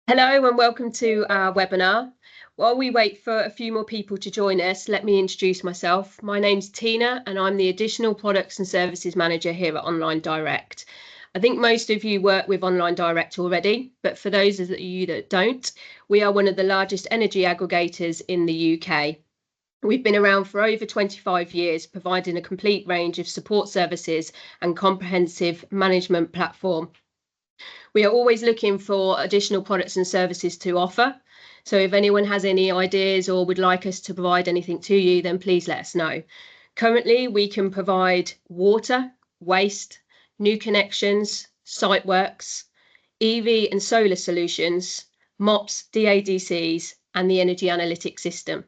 Hello and welcome to our webinar. While we wait for a few more people to join us, let me introduce myself. My name's Tina and I'm the Additional Products and Services Manager here at OnlineDIRECT. I think most of you work with OnlineDIRECT already, but for those of you that don't, we are one of the largest energy aggregators in the UK. We've been around for over 25 years, providing a complete range of support services and comprehensive management platform. We are always looking for additional products and services to offer. So if anyone has any ideas or would like us to provide anything to you, then please let us know. Currently, we can provide water, waste, new connections, site works, EV and solar solutions, MOPS, DADCs, and the energy analytics system.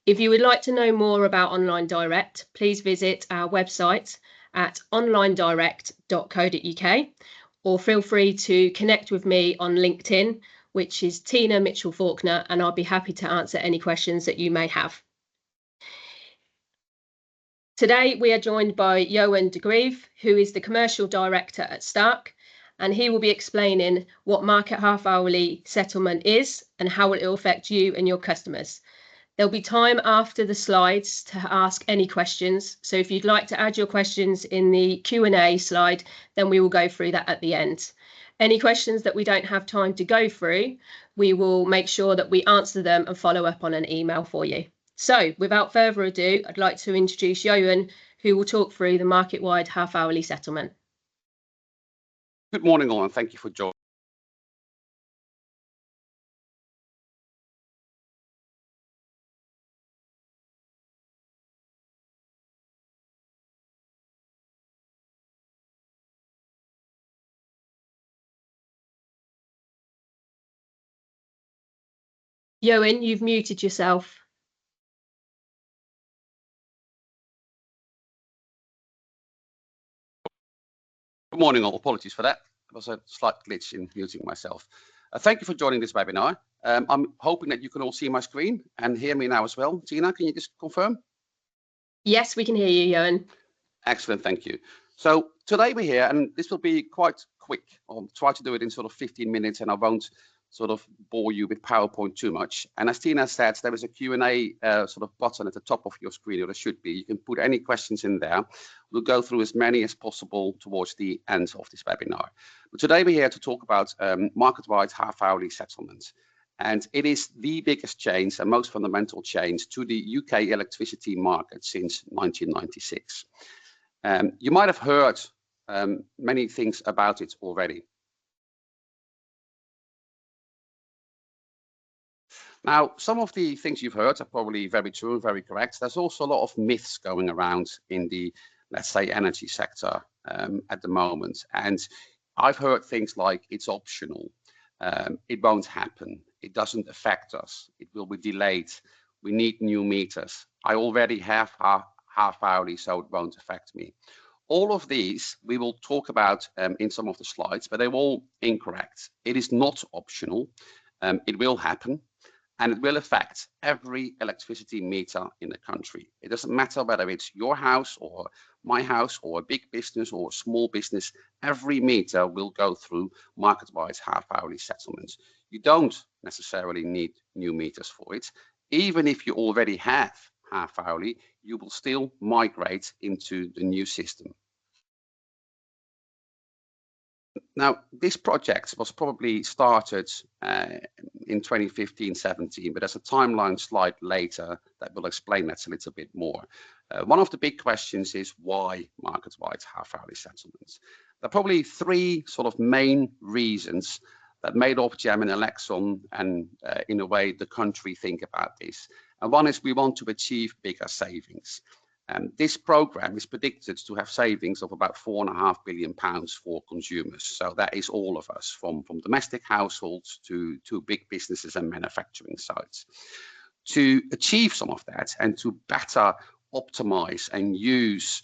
If you would like to know more about OnlineDIRECT, please visit our website at onlinedirect.co.uk. or feel free to connect with me on LinkedIn, which is Tina Mitchell-Faulkner, and I'll be happy to answer any questions that you may have. Today, we are joined by Jurjen de Greeve, who is the Commercial Director at Stark, and he will be explaining what market half-hourly settlement is and how it will affect you and your customers. There'll be time after the slides to ask any questions. So if you'd like to add your questions in the Q&A slide, then we will go through that at the end. Any questions that we don't have time to go through, we will make sure that we answer them and follow up on an email for you. So without further ado, I'd like to introduce Jurjen, who will talk through the market-wide half-hourly settlement. Good morning all, and thank you for joining. Jurjen, you've muted yourself. Good morning all, apologies for that. There was a slight glitch in muting myself. Thank you for joining this webinar. I'm hoping that you can all see my screen and hear me now as well. Tina, can you just confirm? Yes, we can hear you, Jurjen. Excellent, thank you. So today we're here, and this will be quite quick. I'll try to do it in sort of 15 minutes, and I won't sort of bore you with PowerPoint too much. And as Tina said, there is a Q&A sort of button at the top of your screen, or there should be. You can put any questions in there. We'll go through as many as possible towards the end of this webinar. But today we're here to talk about market-wide half-hourly settlement. And it is the biggest change and most fundamental change to the UK electricity market since 1996. You might have heard many things about it already. Now, some of the things you've heard are probably very true and very correct. There's also a lot of myths going around in the, let's say, energy sector at the moment. And I've heard things like it's optional, it won't happen, it doesn't affect us, it will be delayed, we need new meters, I already have half hourly, so it won't affect me. All of these we will talk about in some of the slides, but they're all incorrect. It is not optional, it will happen. And it will affect every electricity meter in the country. It doesn't matter whether it's your house or my house or a big business or a small business, every meter will go through market-wide half-hourly settlements. You don't necessarily need new meters for it. Even if you already have half-hourly, you will still migrate into the new system. Now, this project was probably started in 2015-17, but there's a timeline slide later that will explain that a little bit more. One of the big questions is why market-wide half-hourly settlements? There are probably three sort of main reasons that made Ofgem and Elexon and in a way the country think about this. And one is we want to achieve bigger savings. This program is predicted to have savings of about £4.5 billion for consumers. So that is all of us, from domestic households to big businesses and manufacturing sites. To achieve some of that and to better optimize and use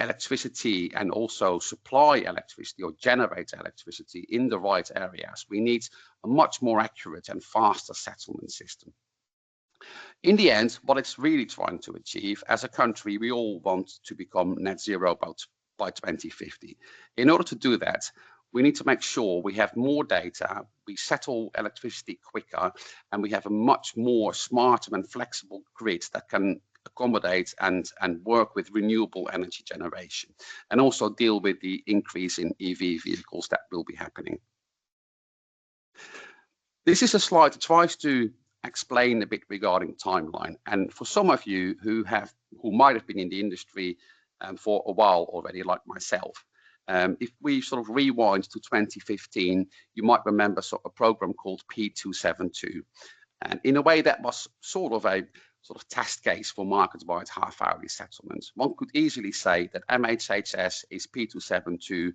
electricity and also supply electricity or generate electricity in the right areas, we need a much more accurate and faster settlement system. In the end, what it's really trying to achieve, as a country, we all want to become net zero by 2050. In order to do that, we need to make sure we have more data, we settle electricity quicker, and we have a much more smarter and flexible grid that can accommodate and work with renewable energy generation, and also deal with the increase in EV vehicles that will be happening. This is a slide that tries to explain a bit regarding timeline, and for some of you who might have been in the industry for a while already, like myself, if we sort of rewind to 2015, you might remember a program called P272, and in a way that was sort of a test case for market-wide half-hourly settlements. One could easily say that MHHS is P272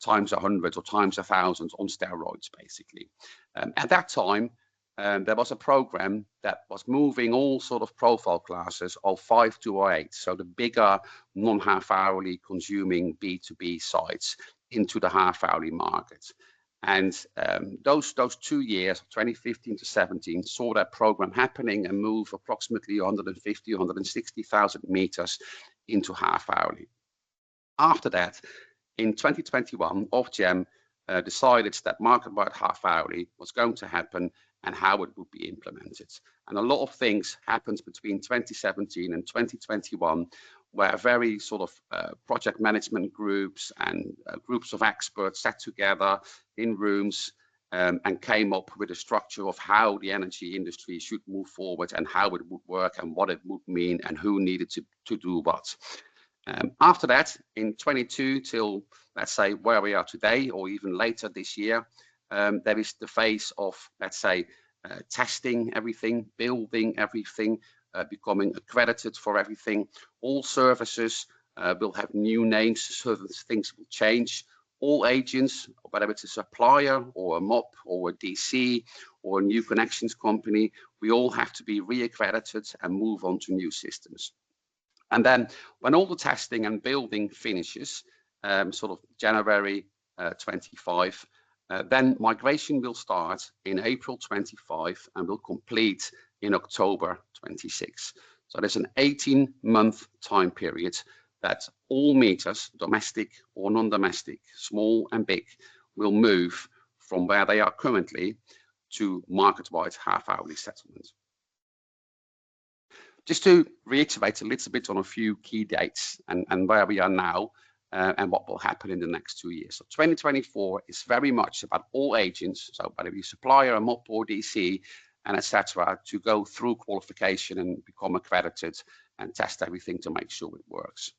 times 100 or times 1,000 on steroids, basically. At that time, there was a program that was moving all sort of profile classes of 5 to 08, so the bigger non-half-hourly consuming B2B sites, into the half-hourly market. And those 2 years, 2015 to 17, saw that program happening and move approximately 150, 160,000 meters into half-hourly. After that, in 2021, Ofgem decided that market-wide half-hourly was going to happen and how it would be implemented. And a lot of things happened between 2017 and 2021, where very sort of project management groups and groups of experts sat together in rooms and came up with a structure of how the energy industry should move forward and how it would work and what it would mean and who needed to do what. After that, in 22 till, let's say, where we are today, or even later this year, there is the phase of, let's say, testing everything, building everything, becoming accredited for everything. All services will have new names, certain things will change. All agents, whether it's a supplier or a MOP or a DC or a new connections company, we all have to be re-accredited and move on to new systems. And then when all the testing and building finishes, sort of January 25, then migration will start in April 25 and will complete in October 26. So there's an 18-month time period that all meters, domestic or non-domestic, small and big, will move from where they are currently to market-wide half-hourly settlement. Just to reiterate a little bit on a few key dates and where we are now and what will happen in the next 2 years. So 2024 is very much about all agents, so whether you supplier, a MOP or DC, and etc., to go through qualification and become accredited and test everything to make sure it works.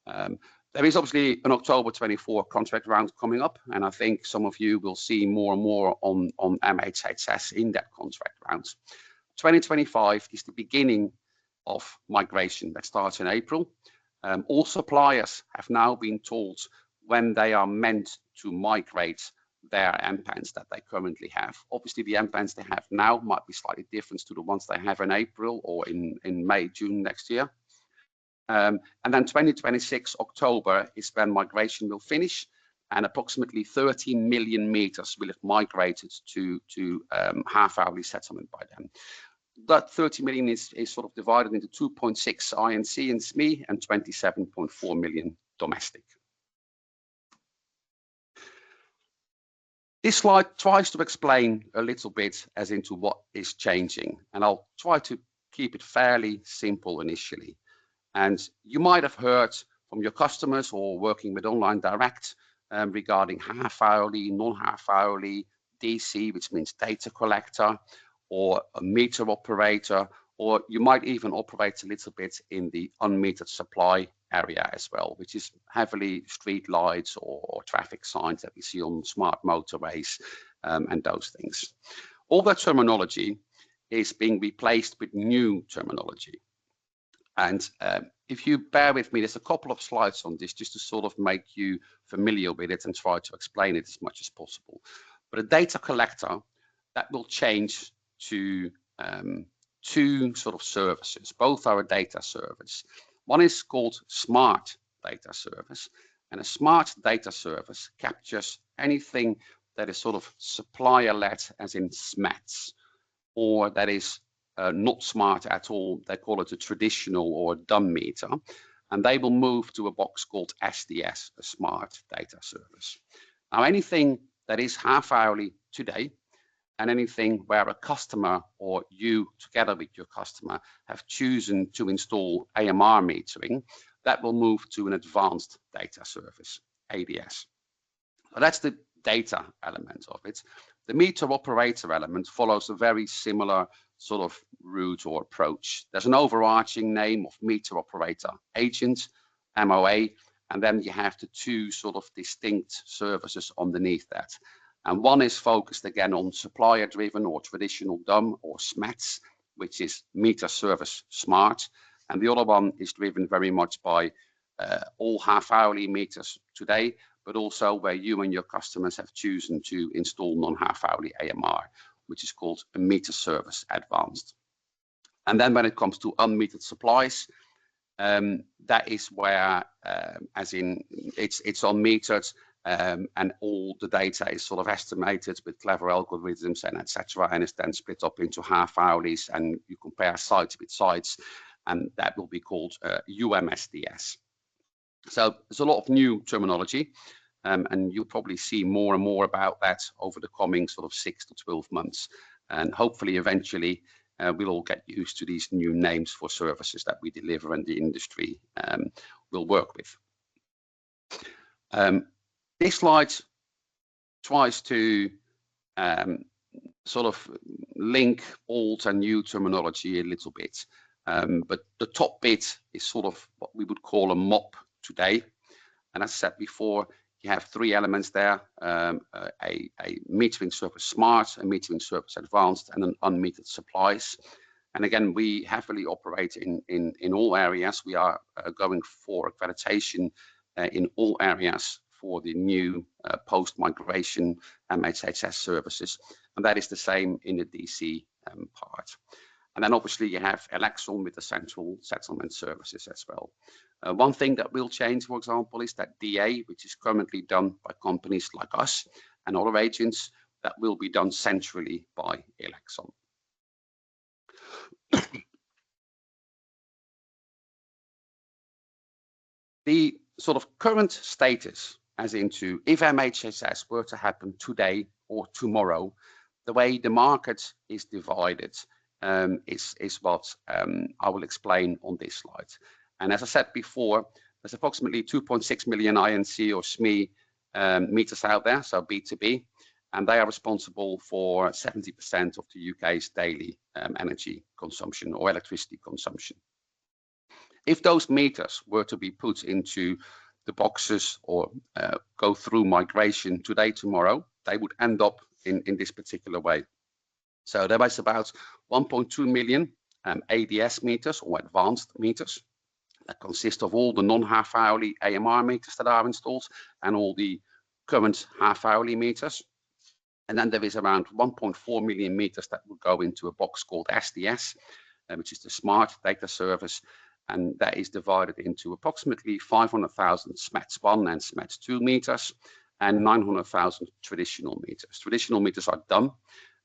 There is obviously an October 24 contract round coming up, and I think some of you will see more and more on MHHS in that contract round. 2025 is the beginning of migration that starts in April. All suppliers have now been told when they are meant to migrate their MPANs that they currently have. Obviously, the MPANs they have now might be slightly different to the ones they have in April or in May, June next year. And then 2026 October is when migration will finish, and approximately 13 million meters will have migrated to half-hourly settlement by then. That 30 million is sort of divided into 2.6 INC and SME and 27.4 million domestic. This slide tries to explain a little bit as into what is changing, and I'll try to keep it fairly simple initially. And you might have heard from your customers or working with OnlineDIRECT regarding half-hourly, non-half-hourly, DC, which means data collector, or a meter operator, or you might even operate a little bit in the unmetered supply area as well, which is heavily street lights or traffic signs that we see on smart motorways and those things. All that terminology is being replaced with new terminology. And if you bear with me, there's a couple of slides on this just to sort of make you familiar with it and try to explain it as much as possible. But a data collector, that will change to two sort of services. Both are a data service. One is called Smart Data Service, and a Smart Data Service captures anything that is sort of supplier-led, as in SMETS, or that is not smart at all. They call it a traditional or a dumb meter, and they will move to a box called SDS, a Smart Data Service. Now, anything that is half-hourly today and anything where a customer or you together with your customer have chosen to install AMR metering, that will move to an advanced data service, ADS. So that's the data element of it. The meter operator element follows a very similar sort of route or approach. There's an overarching name of meter operator agent, MOA, and then you have the two sort of distinct services underneath that. And one is focused again on supplier driven or traditional DUM or SMETS, which is meter service smart. And the other one is driven very much by all half-hourly meters today, but also where you and your customers have chosen to install non-half-hourly AMR, which is called a meter service advanced. And then when it comes to unmetered supplies, that is where, as in it's unmetered, and all the data is sort of estimated with clever algorithms and etc. And it's then split up into half-hourlies, and you compare sites with sites, and that will be called UMSDS. So there's a lot of new terminology, and you'll probably see more and more about that over the coming sort of 6 to 12 months. And hopefully eventually we'll all get used to these new names for services that we deliver and the industry will work with. This slide tries to sort of link old and new terminology a little bit. But the top bit is sort of what we would call a MOP today. And as I said before, you have three elements there, a metering service smart, a metering service advanced, and an unmetered supplies. And again, we heavily operate in all areas. We are going for accreditation in all areas for the new post-migration MHHS services. And that is the same in the DC part. And then obviously you have Elexon with the central settlement services as well. One thing that will change, for example, is that DA, which is currently done by companies like us and other agents, that will be done centrally by Elexon. The sort of current status, as into if MHHS were to happen today or tomorrow, the way the market is divided is what I will explain on this slide. And as I said before, there's approximately 2.6 million INC or SME meters out there, so B2B, and they are responsible for 70% of the UK's daily energy consumption or electricity consumption. If those meters were to be put into the boxes or go through migration today, tomorrow, they would end up in this particular way. So there was about 1.2 million ADS meters or advanced meters that consist of all the non-half-hourly AMR meters that are installed and all the current half-hourly meters. And then there is around 1.4 million meters that will go into a box called SDS, which is the Smart Data Service. And that is divided into approximately 500,000 SMETS 1 and SMETS 2 meters and 900,000 traditional meters. Traditional meters are done.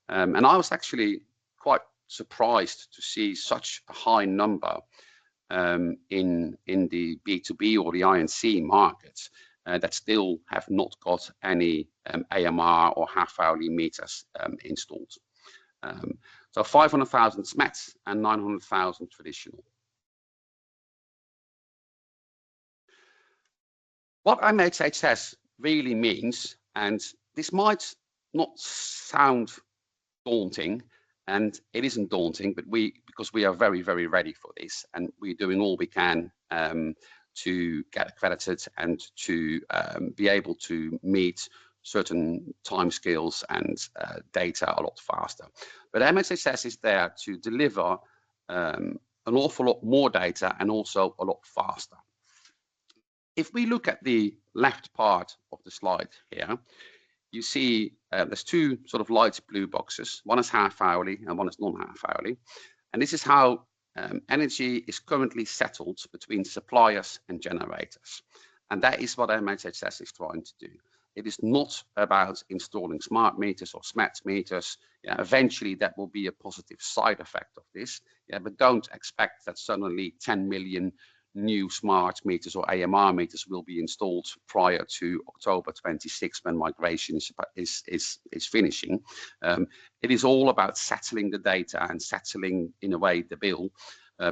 And I was actually quite surprised to see such a high number in the B2B or the INC markets that still have not got any AMR or half-hourly meters installed. So 500,000 SMETS and 900,000 traditional. What MHHS really means, and this might not sound daunting, and it isn't daunting, but because we are very, very ready for this, and we're doing all we can to get accredited and to be able to meet certain timescales and data a lot faster. But MHHS is there to deliver an awful lot more data and also a lot faster. If we look at the left part of the slide here, you see there's two sort of light blue boxes. One is half-hourly and one is non-half-hourly. And this is how energy is currently settled between suppliers and generators. And that is what MHHS is trying to do. It is not about installing smart meters or SMETS meters. Yeah, eventually, that will be a positive side effect of this. Yeah, but don't expect that suddenly 10 million new smart meters or AMR meters will be installed prior to October 26 when migration is finishing. It is all about settling the data and settling, in a way, the bill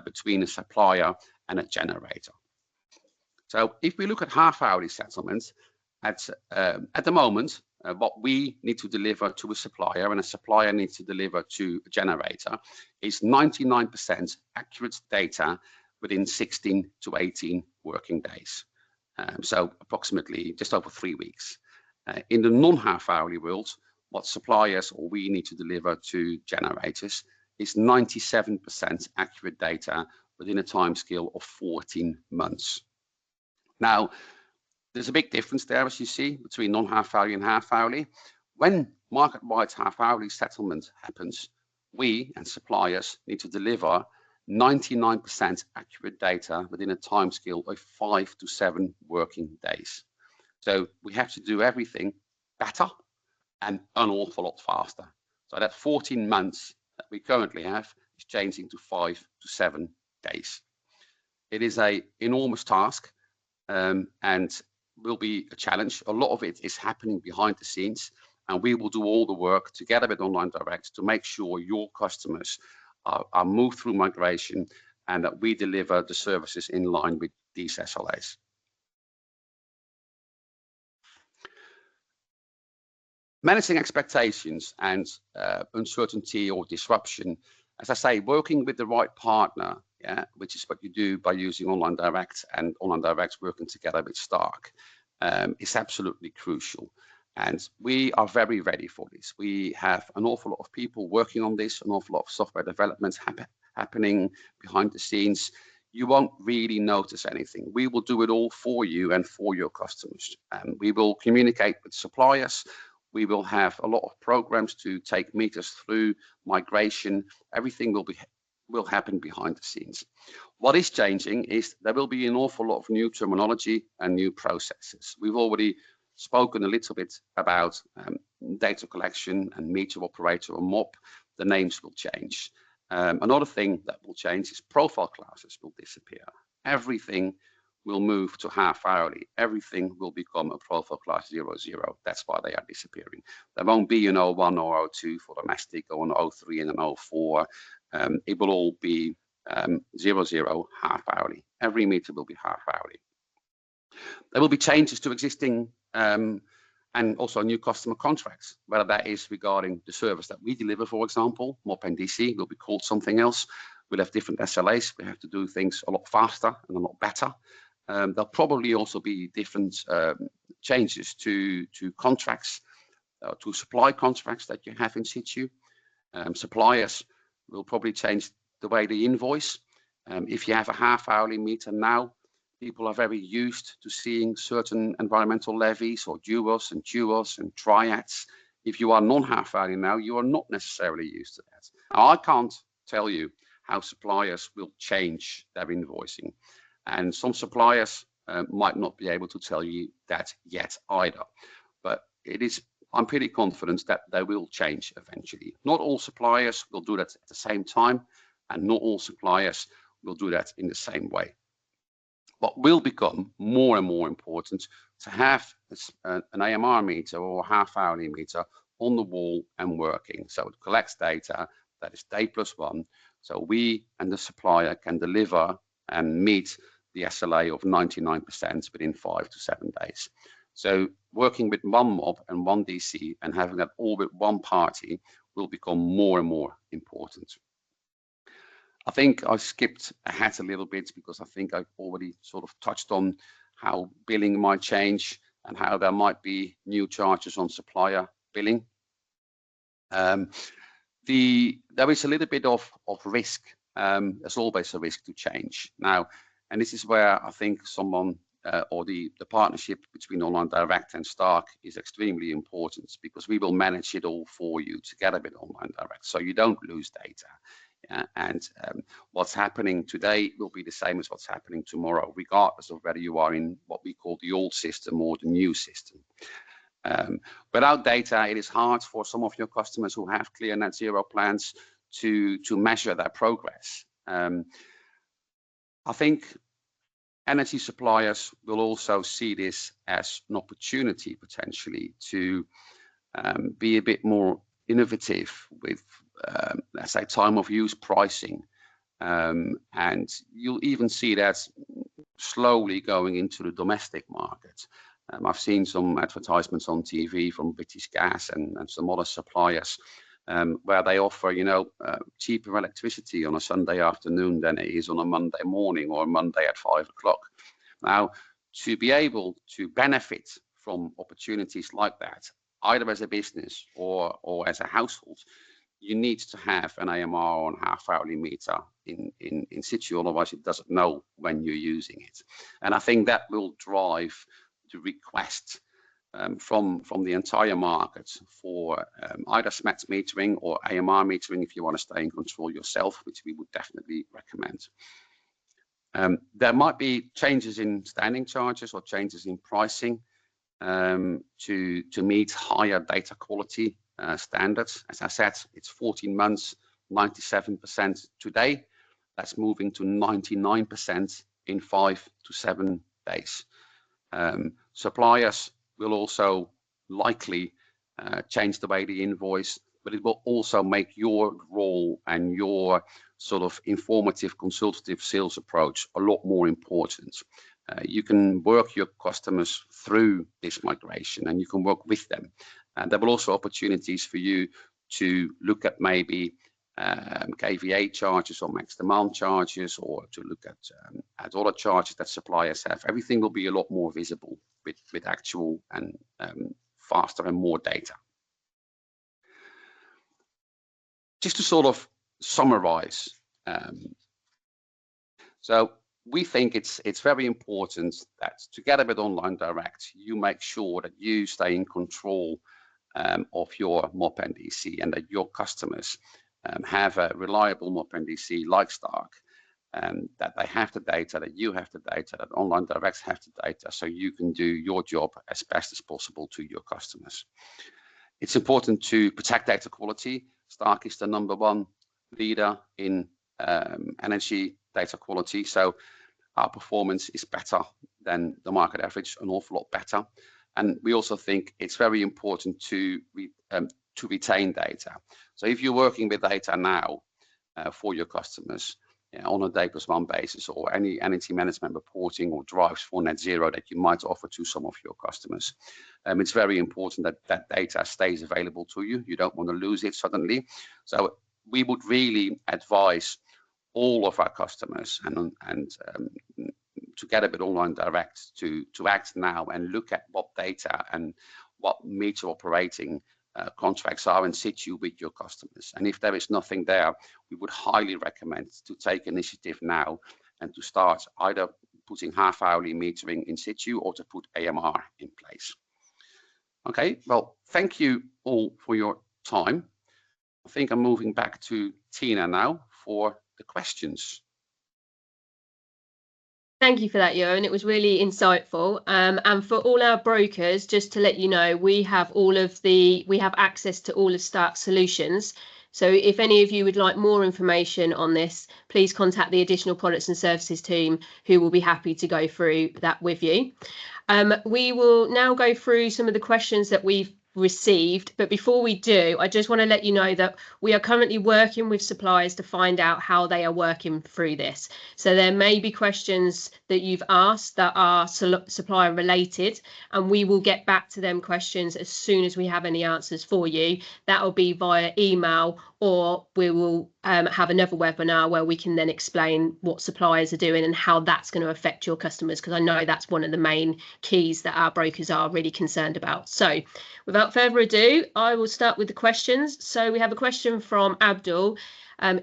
between a supplier and a generator. So if we look at half-hourly settlements, at the moment, what we need to deliver to a supplier and a supplier needs to deliver to a generator is 99% accurate data within 16 to 18 working days. So approximately just over 3 weeks. In the non-half-hourly world, what suppliers or we need to deliver to generators is 97% accurate data within a timescale of 14 months. Now, there's a big difference there, as you see, between non-half-hourly and half-hourly. When market-wide half-hourly settlement happens, we and suppliers need to deliver 99% accurate data within a timescale of 5 to 7 working days. So we have to do everything better and an awful lot faster. So that 14 months that we currently have is changing to 5 to 7 days. It is an enormous task and will be a challenge. A lot of it is happening behind the scenes, and we will do all the work together with OnlineDIRECT to make sure your customers are moved through migration and that we deliver the services in line with these SLAs. Managing expectations and uncertainty or disruption, as I say, working with the right partner, which is what you do by using OnlineDIRECT and OnlineDIRECT working together with Stark, is absolutely crucial. And we are very ready for this. We have an awful lot of people working on this, an awful lot of software developments happening behind the scenes. You won't really notice anything. We will do it all for you and for your customers. We will communicate with suppliers. We will have a lot of programs to take meters through migration. Everything will happen behind the scenes. What is changing is there will be an awful lot of new terminology and new processes. We've already spoken a little bit about data collection and meter operator or MOP. The names will change. Another thing that will change is profile classes will disappear. Everything will move to half-hourly. Everything will become a profile class 00. That's why they are disappearing. There won't be an 01 or 02 for domestic or an 03 and an 04. It will all be 00 half-hourly. Every meter will be half-hourly. There will be changes to existing and also new customer contracts, whether that is regarding the service that we deliver, for example, MOP and DC will be called something else. We'll have different SLAs. We have to do things a lot faster and a lot better. There'll probably also be different changes to contracts, to supply contracts that you have in situ. Suppliers will probably change the way they invoice. If you have a half-hourly meter now, people are very used to seeing certain environmental levies or duos and triads. If you are non-half-hourly now, you are not necessarily used to that. Now, I can't tell you how suppliers will change their invoicing. And some suppliers might not be able to tell you that yet either. But I'm pretty confident that they will change eventually. Not all suppliers will do that at the same time, and not all suppliers will do that in the same way. What will become more and more important to have an AMR meter or a half-hourly meter on the wall and working. So it collects data that is day plus one. So we and the supplier can deliver and meet the SLA of 99% within 5 to 7 days. So working with one MOB and one DC and having that all with one party will become more and more important. I think I skipped ahead a little bit because I think I've already sort of touched on how billing might change and how there might be new charges on supplier billing. There is a little bit of risk. There's always a risk to change. Now, and this is where I think someone or the partnership between OnlineDIRECT and Stark is extremely important because we will manage it all for you together with OnlineDIRECT so you don't lose data. And what's happening today will be the same as what's happening tomorrow, regardless of whether you are in what we call the old system or the new system. Without data, it is hard for some of your customers who have clear net zero plans to measure their progress. I think Energy suppliers will also see this as an opportunity potentially to be a bit more innovative with, let's say, time of use pricing. And you'll even see that slowly going into the domestic market. I've seen some advertisements on TV from British Gas and some other suppliers where they offer, cheaper electricity on a Sunday afternoon than it is on a Monday morning or a Monday at 5 o'clock. Now, to be able to benefit from opportunities like that, either as a business or as a household, you need to have an AMR or a half-hourly meter in situ, otherwise it doesn't know when you're using it. And I think that will drive the request from the entire market for either SMETS metering or AMR metering if you want to stay in control yourself, which we would definitely recommend. There might be changes in standing charges or changes in pricing to meet higher data quality standards. As I said, it's 14 months, 97% today. That's moving to 99% in 5 to 7 days. Suppliers will also likely change the way they invoice, but it will also make your role and your sort of informative, consultative sales approach a lot more important. You can work your customers through this migration and you can work with them. And there will also opportunities for you to look at maybe KVA charges or max demand charges, or to look at other charges that suppliers have. Everything will be a lot more visible with actual and faster and more data. Just to sort of summarize, so we think it's very important that together with OnlineDIRECT, you make sure that you stay in control of your MOP NDC and that your customers have a reliable MOP NDC like Stark, that they have the data, that you have the data, that OnlineDIRECT have the data, so you can do your job as best as possible to your customers. It's important to protect data quality. Stark is the #1 leader in energy data quality, so our performance is better than the market average, an awful lot better. And we also think it's very important to retain data. So if you're working with data now for your customers on a day+1 basis, or any energy management reporting or drives for net zero that you might offer to some of your customers, it's very important that that data stays available to you. You don't want to lose it suddenly. So we would really advise all of our customers and together with OnlineDIRECT to act now and look at what data and what meter operating contracts are in situ with your customers. And if there is nothing there, we would highly recommend to take initiative now and to start either putting half-hourly metering in situ or to put AMR in place. Okay, well, thank you all for your time. I think I'm moving back to Tina now for the questions. Thank you for that, Jurjen. It was really insightful. And for all our brokers, just to let you know, we have access to all of Stark's solutions. So if any of you would like more information on this, please contact the additional products and services team, who will be happy to go through that with you. We will now go through some of the questions that we've received, but before we do, I just want to let you know that we are currently working with suppliers to find out how they are working through this. So there may be questions that you've asked that are supplier related, and we will get back to them questions as soon as we have any answers for you. That will be via email, or we will have another webinar where we can then explain what suppliers are doing and how that's going to affect your customers, because I know that's one of the main keys that our brokers are really concerned about. So without further ado, I will start with the questions. So we have a question from Abdul.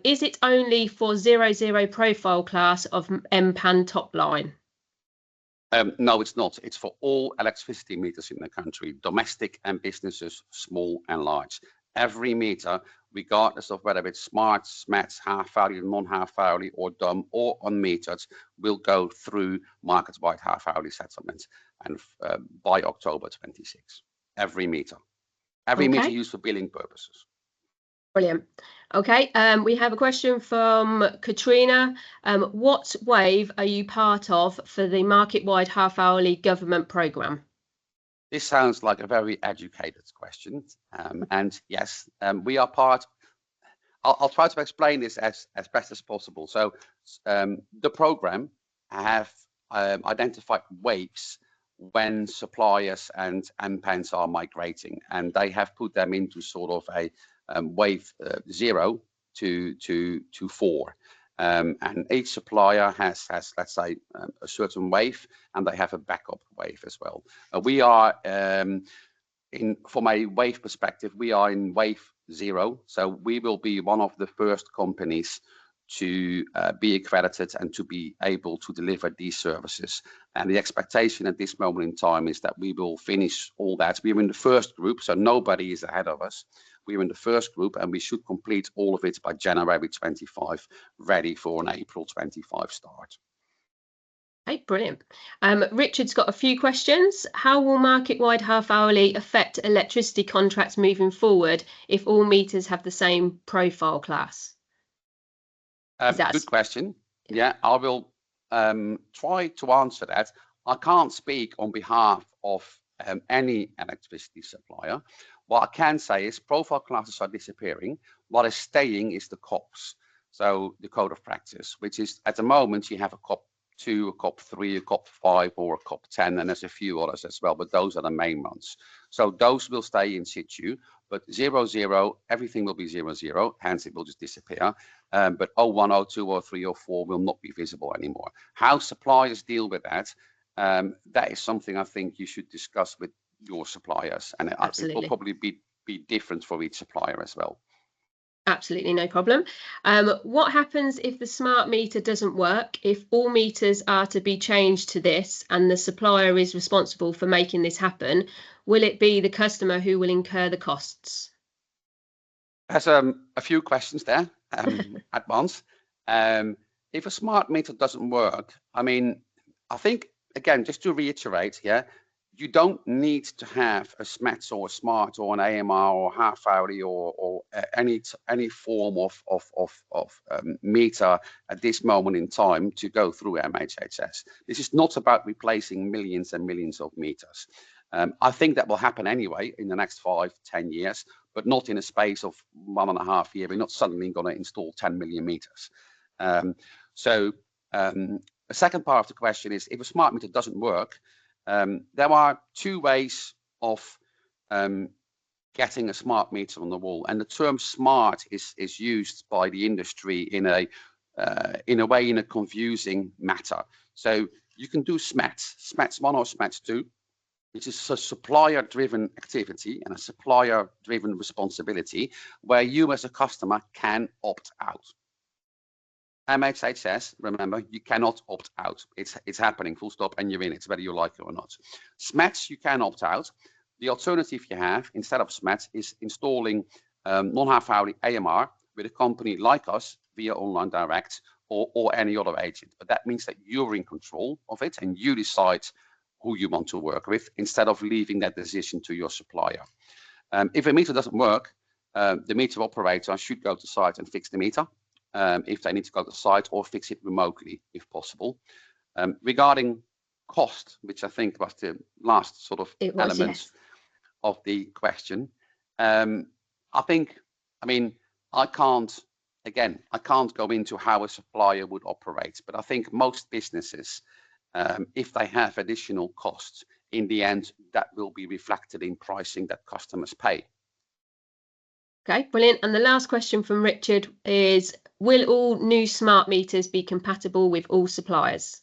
Is it only for 00 profile class of MPAN top line? No, it's not. It's for all electricity meters in the country, domestic and businesses, small and large. Every meter, regardless of whether it's smart, SMETS, half-hourly, non-half-hourly, or dumb, or unmetered, will go through market-wide half-hourly settlements, and by October 26. Every meter. Every meter used for billing purposes. Brilliant. Okay, we have a question from Katrina. What wave are you part of for the market-wide half-hourly government programme? This sounds like a very educated question. And yes, we are part. I'll try to explain this as best as possible. So the programme have identified waves when suppliers and MPANs are migrating, and they have put them into sort of a wave 0 to 4. And each supplier has let's say a certain wave, and they have a backup wave as well. We are from a wave perspective, we are in wave 0, so we will be one of the first companies to be accredited and to be able to deliver these services. And the expectation at this moment in time is that we will finish all that. We're in the first group, so nobody is ahead of us. We're in the first group, and we should complete all of it by January 25, ready for an April 25 start. Okay, brilliant. Richard's got a few questions. How will market-wide half-hourly affect electricity contracts moving forward if all meters have the same profile class? Good question. Yeah, I will try to answer that. I can't speak on behalf of any electricity supplier. What I can say is profile classes are disappearing. What is staying is the COPs, so the code of practice, which is at the moment you have a COP 2, a COP 3, a COP 5, or a COP 10, and there's a few others as well, but those are the main ones. So those will stay in situ, but 0, everything will be 0, hence it will just disappear. But 01, 02, 03, or 4 will not be visible anymore. How suppliers deal with that, that is something I think you should discuss with your suppliers, and it will probably be different for each supplier as well. Absolutely, no problem. What happens if the smart meter doesn't work? If all meters are to be changed to this and the supplier is responsible for making this happen, will it be the customer who will incur the costs? There's a few questions there at once. If a smart meter doesn't work, I mean, I think, again, just to reiterate, yeah, you don't need to have a SMETS or a SMART or an AMR or half-hourly or any form of meter at this moment in time to go through MHHS. This is not about replacing millions and millions of meters. I think that will happen anyway in the next 5-10 years, but not in a space of 1.5 years. We're not suddenly going to install 10 million meters. The second part of the question is, if a smart meter doesn't work, there are 2 ways of getting a smart meter on the wall, and the term smart is used by the industry in a confusing matter. So you can do SMETS 1 or SMETS 2, which is a supplier-driven activity and a supplier-driven responsibility where you as a customer can opt out. MHHS, remember, you cannot opt out. It's happening, full stop, and you're in it, whether you like it or not. SMETS, you can opt out. The alternative you have, instead of SMETS, is installing non-half-hourly AMR with a company like us via OnlineDIRECT or any other agent. But that means that you're in control of it and you decide who you want to work with instead of leaving that decision to your supplier. If a meter doesn't work, the meter operator should go to site and fix the meter. If they need to go to the site, or fix it remotely if possible. Regarding cost, which I think was the last sort of element of the question, I can't go into how a supplier would operate, but I think most businesses, if they have additional costs, in the end, that will be reflected in pricing that customers pay. Okay, brilliant. And the last question from Richard is, will all new smart meters be compatible with all suppliers?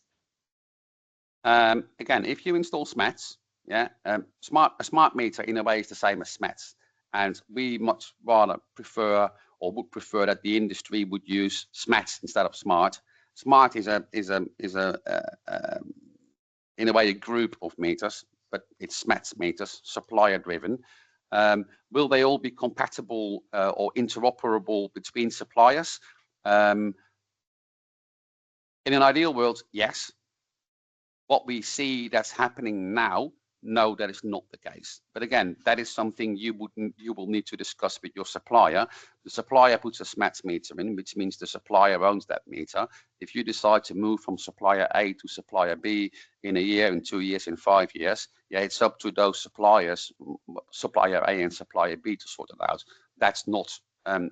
Again, if you install SMETS, yeah, a smart meter in a way is the same as SMETS. And we much rather prefer, or would prefer, that the industry would use SMETS instead of SMART. SMART is in a way a group of meters, but it's SMETS meters, supplier driven. Will they all be compatible or interoperable between suppliers? In an ideal world, yes. What we see that's happening now, no, that is not the case. But again, that is something you will need to discuss with your supplier. The supplier puts a SMATS meter in, which means the supplier owns that meter. If you decide to move from supplier A to supplier B in a year, in 2 years, in 5 years, yeah, it's up to those suppliers, supplier A and supplier B, to sort it out. That's not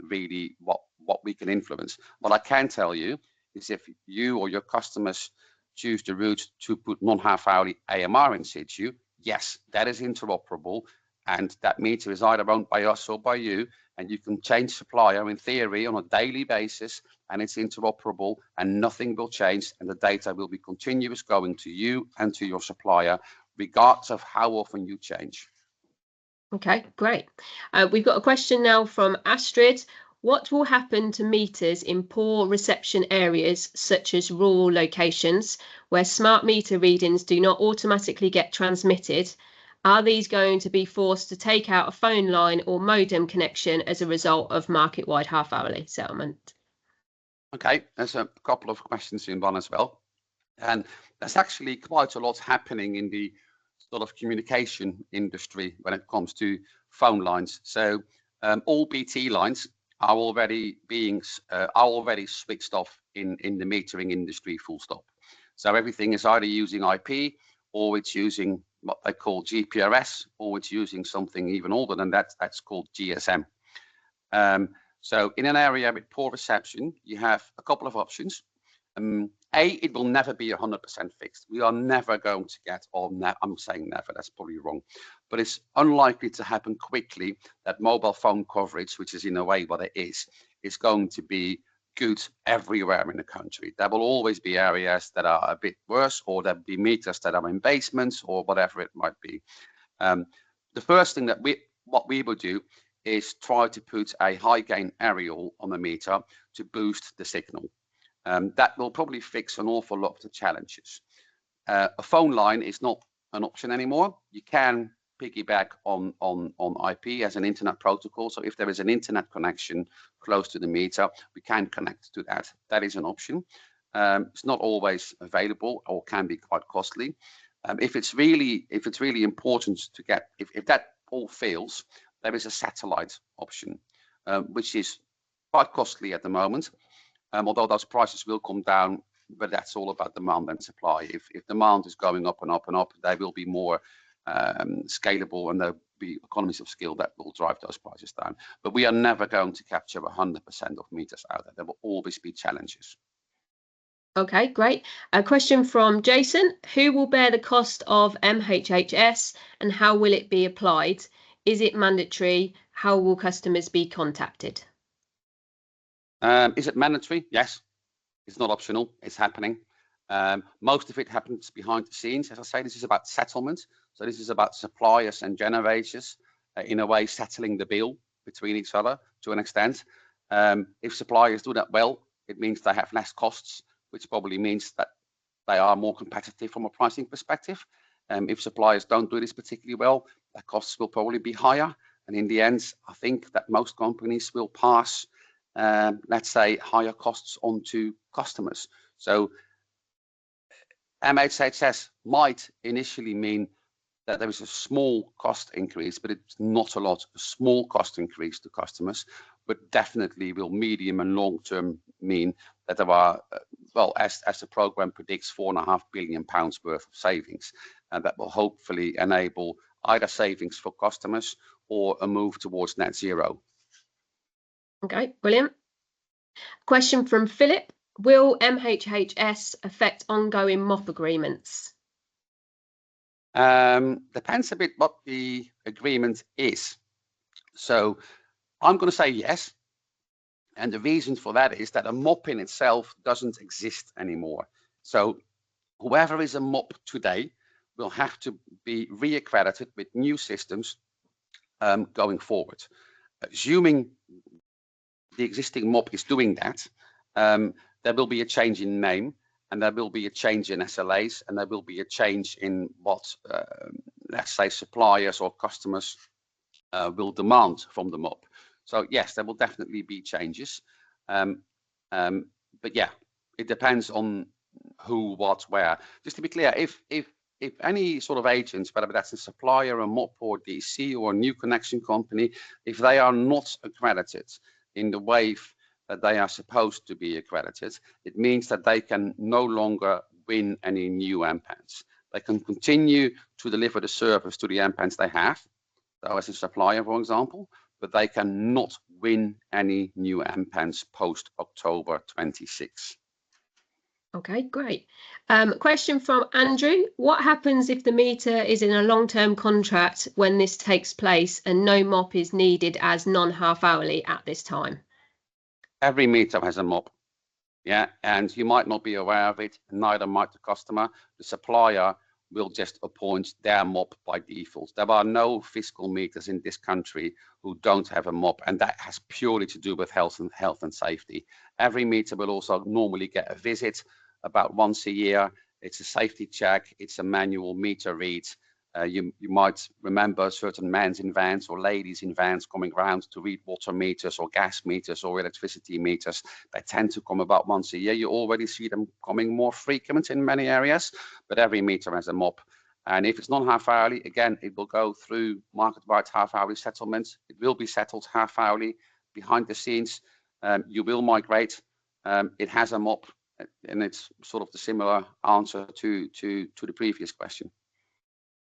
really what we can influence. What I can tell you is if you or your customers choose the route to put non-half-hourly AMR in situ, yes, that is interoperable, and that meter is either owned by us or by you, and you can change supplier in theory on a daily basis, and it's interoperable, and nothing will change, and the data will be continuous going to you and to your supplier, regardless of how often you change. Okay, great. We've got a question now from Astrid. What will happen to meters in poor reception areas, such as rural locations, where smart meter readings do not automatically get transmitted? Are these going to be forced to take out a phone line or modem connection as a result of market-wide half-hourly settlement? Okay, there's a couple of questions in one as well. And there's actually quite a lot happening in the sort of communication industry when it comes to phone lines. So all BT lines are already switched off in the metering industry, full stop. So everything is either using IP, or it's using what they call GPRS, or it's using something even older than that, that's called GSM. So in an area with poor reception, you have a couple of options. It will never be 100% fixed. We are never going to get, I'm saying never, that's probably wrong, but it's unlikely to happen quickly that mobile phone coverage, which is in a way what it is going to be good everywhere in the country. There will always be areas that are a bit worse, or there'll be meters that are in basements, or whatever it might be. The first thing that what we will do is try to put a high gain aerial on the meter to boost the signal. That will probably fix an awful lot of the challenges. A phone line is not an option anymore. You can piggyback on IP as an internet protocol. So if there is an internet connection close to the meter, we can connect to that. That is an option. It's not always available, or can be quite costly. If it's really important to get, if that all fails, there is a satellite option, which is quite costly at the moment. Although those prices will come down, but that's all about demand and supply. If demand is going up and up and up, they will be more scalable, and there'll be economies of scale that will drive those prices down. But we are never going to capture 100% of meters out there. There will always be challenges. Okay, great. A question from Jason. Who will bear the cost of MHHS, and how will it be applied? Is it mandatory? How will customers be contacted? Is it mandatory? Yes. It's not optional. It's happening. Most of it happens behind the scenes. As I say, this is about settlement. So this is about suppliers and generators, in a way, settling the bill between each other to an extent. If suppliers do that well, it means they have less costs, which probably means that they are more competitive from a pricing perspective. If suppliers don't do this particularly well, their costs will probably be higher. And in the end, I think that most companies will pass, let's say, higher costs onto customers. So MHHS might initially mean that there is a small cost increase, but it's not a lot, a small cost increase to customers, but definitely will medium and long term mean that there are, well, as the program predicts, £4.5 billion worth of savings, and that will hopefully enable either savings for customers or a move towards net zero. Okay, brilliant. Question from Philip. Will MHHS affect ongoing MOP agreements? Depends a bit what the agreement is. So I'm going to say yes. And the reason for that is that a MOP in itself doesn't exist anymore. So whoever is a MOP today will have to be reaccredited with new systems going forward. Assuming the existing MOP is doing that, there will be a change in name, and there will be a change in SLAs, and there will be a change in what, let's say, suppliers or customers will demand from the MOP. So yes, there will definitely be changes. But yeah, it depends on who, what, where. Just to be clear, if if any sort of agents, whether that's a supplier, a MOP or DC or a new connection company, if they are not accredited in the way that they are supposed to be accredited, it means that they can no longer win any new MPANs. They can continue to deliver the service to the MPANs they have, so as a supplier, for example, but they cannot win any new MPANs post October 26. Okay, great. Question from Andrew. What happens if the meter is in a long-term contract when this takes place and no MOP is needed as non-half hourly at this time? Every meter has a MOP, yeah, and you might not be aware of it, neither might the customer. The supplier will just appoint their MOP by default. There are no fiscal meters in this country who don't have a MOP, and that has purely to do with health and safety. Every meter will also normally get a visit about once a year. It's a safety check, it's a manual meter read. You might remember certain men in vans or ladies in vans coming around to read water meters or gas meters or electricity meters. They tend to come about once a year. You already see them coming more frequent in many areas, but every meter has a MOP. And if it's non-half hourly, again, it will go through market-wide half-hourly settlements. It will be settled half-hourly behind the scenes. You will migrate. It has a MOP, and it's sort of the similar answer to the previous question.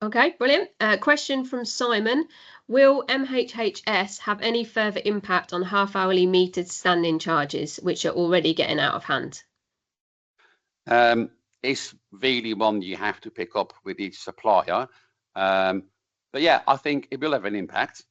Okay, brilliant. Question from Simon. Will MHHS have any further impact on half-hourly metered standing charges, which are already getting out of hand? It's really one you have to pick up with each supplier. But yeah, I think it will have an impact.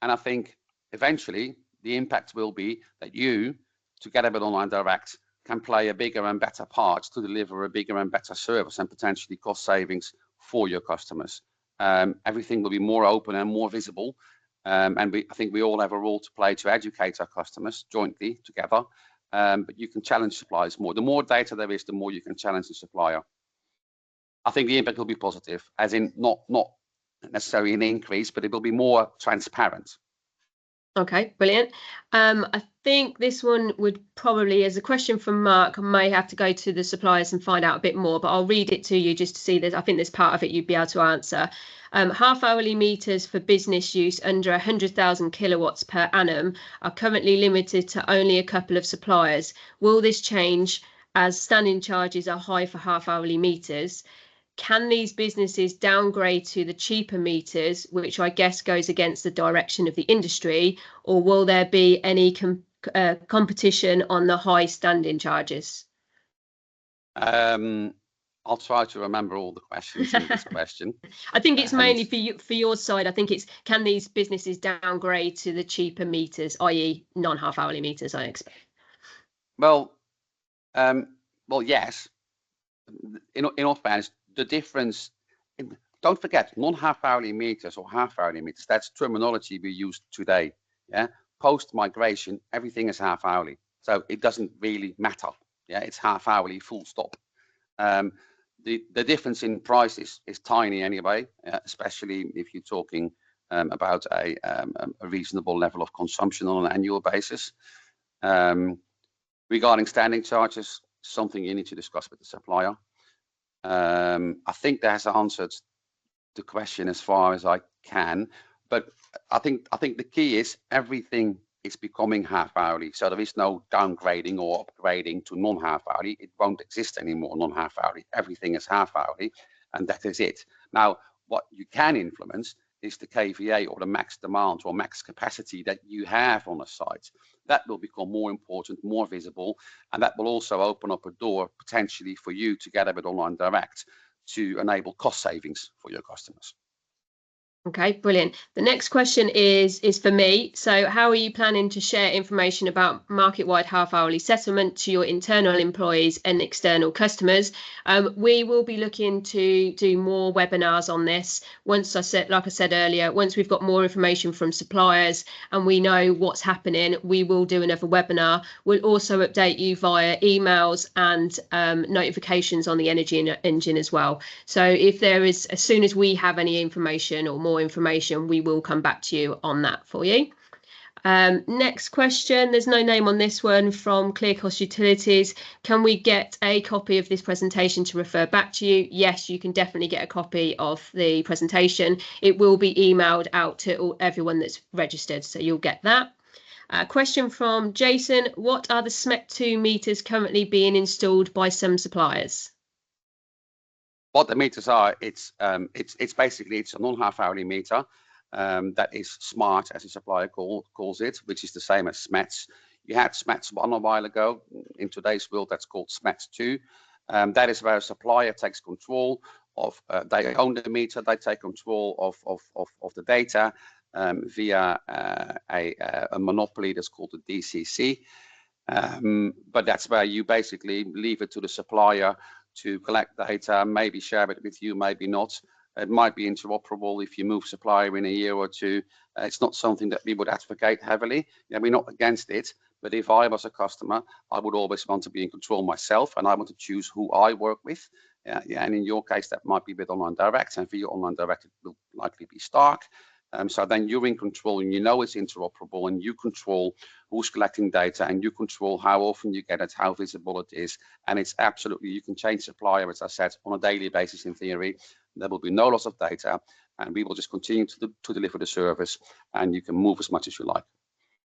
And I think eventually the impact will be that you, together with OnlineDIRECT, can play a bigger and better part to deliver a bigger and better service and potentially cost savings for your customers. Everything will be more open and more visible. And I think we all have a role to play to educate our customers jointly together. But you can challenge suppliers more. The more data there is, the more you can challenge the supplier. I think the impact will be positive, as in not necessarily an increase, but it will be more transparent. Okay, brilliant. I think this one would probably, as a question from Mark, I may have to go to the suppliers and find out a bit more, but I'll read it to you just to see this. I think there's part of it you'd be able to answer. Half-hourly meters for business use under 100,000 kilowatts per annum are currently limited to only a couple of suppliers. Will this change as standing charges are high for half-hourly meters? Can these businesses downgrade to the cheaper meters, which I guess goes against the direction of the industry, or will there be any competition on the high standing charges? I'll try to remember all the questions in this question. I think it's mainly for your side. I think it's, can these businesses downgrade to the cheaper meters, i.e. non-half hourly meters, I expect? Well, yes. In all fairness, the difference, don't forget, non-half hourly meters or half hourly meters, that's terminology we use today. Yeah, post migration, everything is half hourly, so it doesn't really matter. Yeah, it's half hourly, full stop. The difference in price is tiny anyway, especially if you're talking about a reasonable level of consumption on an annual basis. Regarding standing charges, something you need to discuss with the supplier. I think that has answered the question as far as I can, but I think the key is everything is becoming half hourly, so there is no downgrading or upgrading to non-half hourly. It won't exist anymore, non-half hourly. Everything is half hourly, and that is it. Now, what you can influence is the KVA or the max demand or max capacity that you have on a site. That will become more important, more visible, and that will also open up a door potentially for you together with OnlineDIRECT to enable cost savings for your customers. Okay, brilliant. The next question is for me. So how are you planning to share information about market-wide half-hourly settlement to your internal employees and external customers? We will be looking to do more webinars on this. Once like I said earlier, once we've got more information from suppliers and we know what's happening, we will do another webinar. We'll also update you via emails and notifications on the Energy Engine as well. So if there is, as soon as we have any information or more information, we will come back to you on that for you. Next question, there's no name on this one, from Clear Cost Utilities. Can we get a copy of this presentation to refer back to you? Yes, you can definitely get a copy of the presentation. It will be emailed out to everyone that's registered, so you'll get that. Question from Jason, what are the SMET2 meters currently being installed by some suppliers? What the meters are, it's basically it's a non-half-hourly meter that is smart, as the supplier calls it, which is the same as SMETs. You had SMETs 1 a while ago. In today's world, that's called SMETs 2. That is where a supplier takes control of, they own the meter, they take control of the data via a monopoly that's called the DCC. But that's where you basically leave it to the supplier to collect data, maybe share it with you, maybe not. It might be interoperable if you move supplier in a year or two. It's not something that we would advocate heavily. Yeah, we're not against it, but if I was a customer, I would always want to be in control myself, and I want to choose who I work with. And in your case, that might be with OnlineDIRECT, and for your OnlineDIRECT, it will likely be Stark. So then you're in control, and you know it's interoperable, and you control who's collecting data, and you control how often you get it, how visible it is, and it's absolutely, you can change supplier, as I said, on a daily basis in theory. There will be no loss of data, and we will just continue to deliver the service, and you can move as much as you like.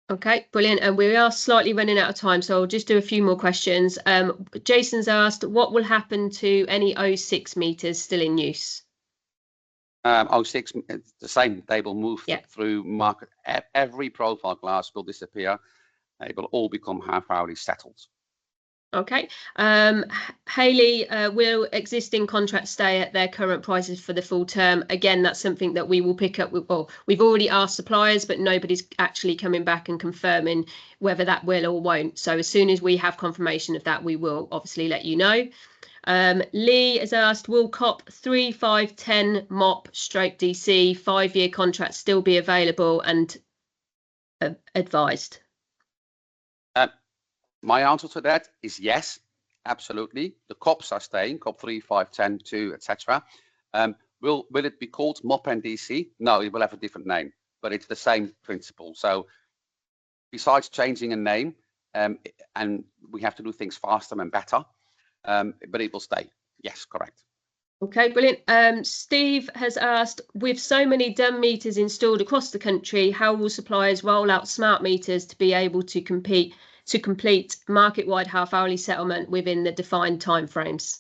Okay, brilliant. And we are slightly running out of time, so I'll just do a few more questions. Jason's asked, what will happen to any 06 meters still in use? 06, it's the same. They will move through market. Every profile glass will disappear. They will all become half-hourly settled. Okay. Hayley, will existing contracts stay at their current prices for the full term? Again, that's something that we will pick up with. Well, we've already asked suppliers, but nobody's actually coming back and confirming whether that will or won't. So as soon as we have confirmation of that, we will obviously let you know. Lee has asked, will COP 3510 MOP stroke DC 5-year contract still be available and advised? My answer to that is yes, absolutely. The COPs are staying, COP 3, 5, 10, 2, etc. Will it be called MOP and DC? No, it will have a different name, but it's the same principle. So besides changing a name, and we have to do things faster and better, but it will stay. Yes, correct. Okay, brilliant. Steve has asked, with so many dumb meters installed across the country, how will suppliers roll out smart meters to be able to complete market-wide half-hourly settlement within the defined timeframes?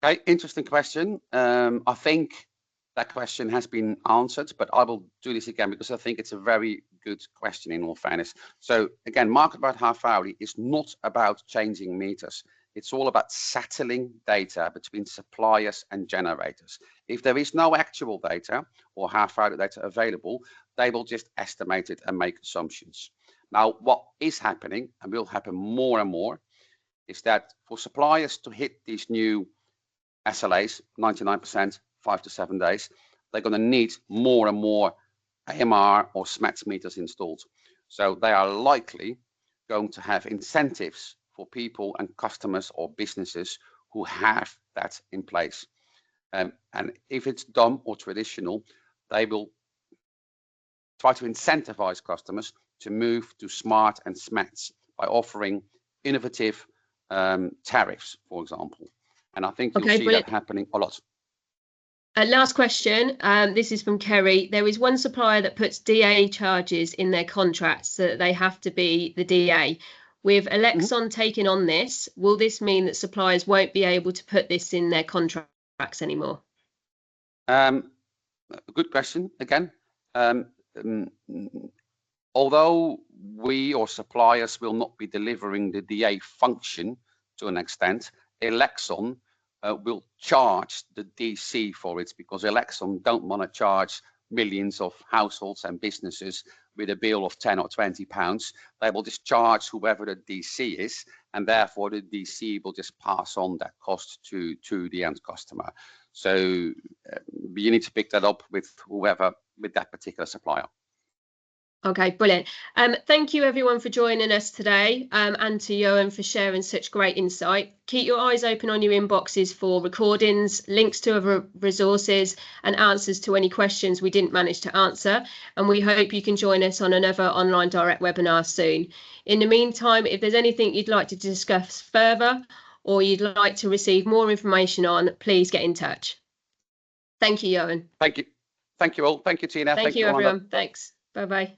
Okay, interesting question. I think that question has been answered, but I will do this again because I think it's a very good question in all fairness. So again, market-wide half-hourly is not about changing meters. It's all about settling data between suppliers and generators. If there is no actual data or half-hourly data available, they will just estimate it and make assumptions. Now, what is happening, and will happen more and more, is that for suppliers to hit these new SLAs, 99%, 5 to 7 days, they're going to need more and more AMR or SMETS meters installed. So they are likely going to have incentives for people and customers or businesses who have that in place. And if it's dumb or traditional, they will try to incentivize customers to move to smart and SMETS by offering innovative tariffs, for example. And I think you'll see that happening a lot. Last question. This is from Kerry. There is one supplier that puts DA charges in their contracts so that they have to be the DA. With Elexon taking on this, will this mean that suppliers won't be able to put this in their contracts anymore? Good question again. Although we or suppliers will not be delivering the DA function to an extent, Elexon will charge the DC for it, because Elexon don't want to charge millions of households and businesses with a bill of 10 or 20 pounds. They will just charge whoever the DC is, and therefore the DC will just pass on that cost to the end customer. So you need to pick that up with whoever, with that particular supplier. Okay, brilliant. Thank you everyone for joining us today, and to Jurjen for sharing such great insight. Keep your eyes open on your inboxes for recordings, links to other resources and answers to any questions we didn't manage to answer. And we hope you can join us on another Online Direct webinar soon. In the meantime, if there's anything you'd like to discuss further or you'd like to receive more information on, please get in touch. Thank you, Jurjen. Thank you. Thank you all. Thank you, Tina. Thank you, Rhonda. everyone. Thanks. Bye-bye.